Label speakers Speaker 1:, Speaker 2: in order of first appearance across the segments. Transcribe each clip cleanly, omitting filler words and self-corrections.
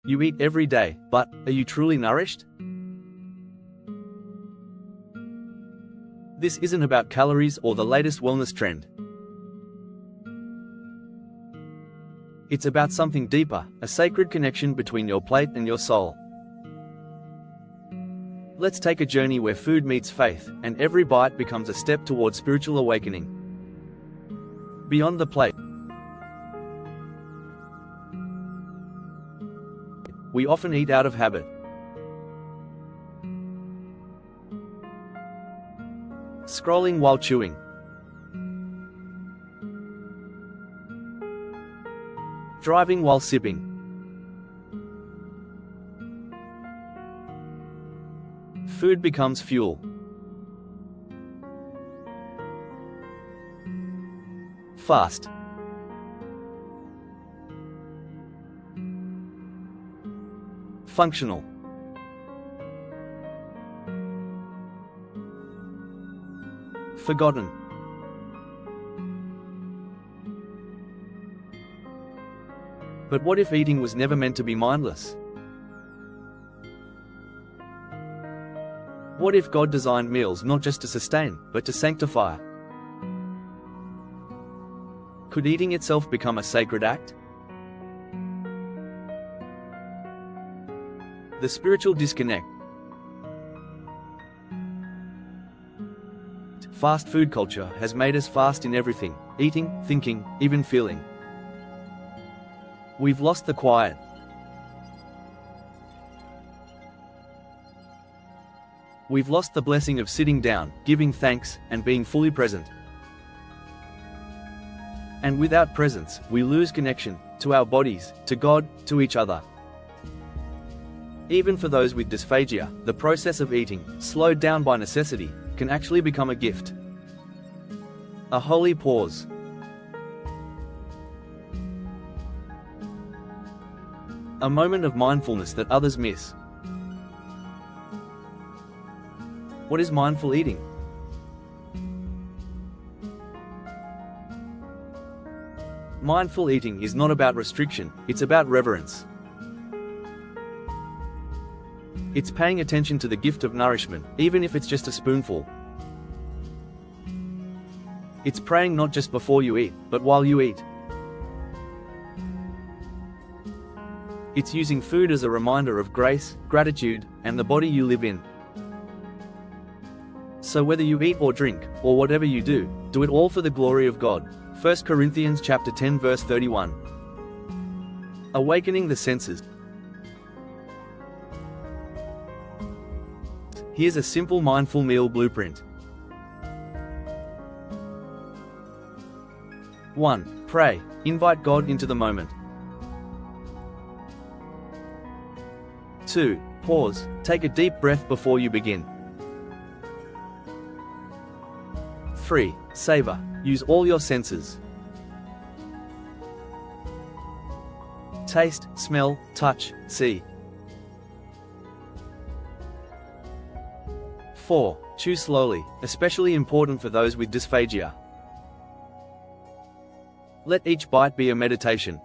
Speaker 1: You eat every day, but are you truly nourished? This isn't about calories or the latest wellness trend. It's about something deeper, a sacred connection between your plate and your soul. Let's take a journey where food meets faith, and every bite becomes a step toward spiritual awakening. Beyond the plate, we often eat out of habit. Scrolling while chewing. Driving while sipping. Food becomes fuel. Fast. Functional. Forgotten. But what if eating was never meant to be mindless? What if God designed meals not just to sustain, but to sanctify? Could eating itself become a sacred act? The spiritual disconnect. Fast food culture has made us fast in everything: eating, thinking, even feeling. We've lost the quiet. We've lost the blessing of sitting down, giving thanks, and being fully present. And without presence, we lose connection to our bodies, to God, to each other. Even for those with dysphagia, the process of eating, slowed down by necessity, can actually become a gift. A holy pause. A moment of mindfulness that others miss. What is mindful eating? Mindful eating is not about restriction, it's about reverence. It's paying attention to the gift of nourishment, even if it's just a spoonful. It's praying not just before you eat, but while you eat. It's using food as a reminder of grace, gratitude, and the body you live in. So whether you eat or drink, or whatever you do, do it all for the glory of God. 1 Corinthians chapter 10 verse 31. Awakening the senses. Here's a simple mindful meal blueprint. 1. Pray. Invite God into the moment. 2. Pause. Take a deep breath before you begin. 3. Savor. Use all your senses. Taste, smell, touch, see. 4. Chew slowly, especially important for those with dysphagia. Let each bite be a meditation.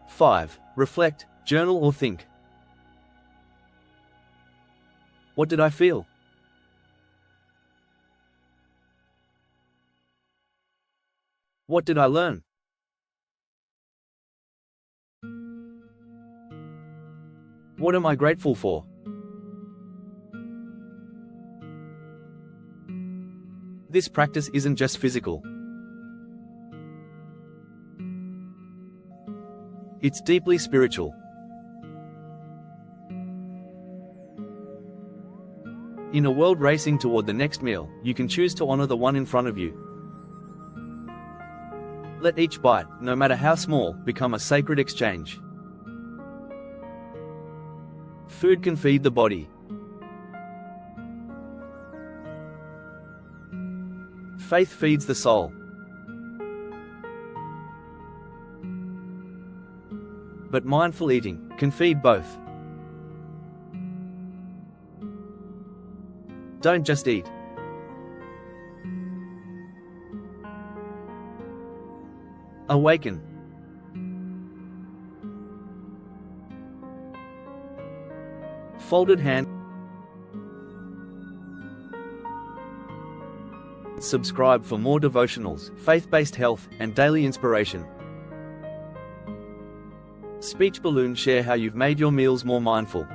Speaker 1: 5. Reflect, journal or think. What did I feel? What did I learn? What am I grateful for? This practice isn't just physical. It's deeply spiritual. In a world racing toward the next meal, you can choose to honor the one in front of you. Let each bite, no matter how small, become a sacred exchange. Food can feed the body. Faith feeds the soul. But mindful eating can feed both. Don't just eat. Awaken. Folded hand. Subscribe for more devotionals, faith-based health, and daily inspiration. Speech balloon. Share how you've made your meals more mindful.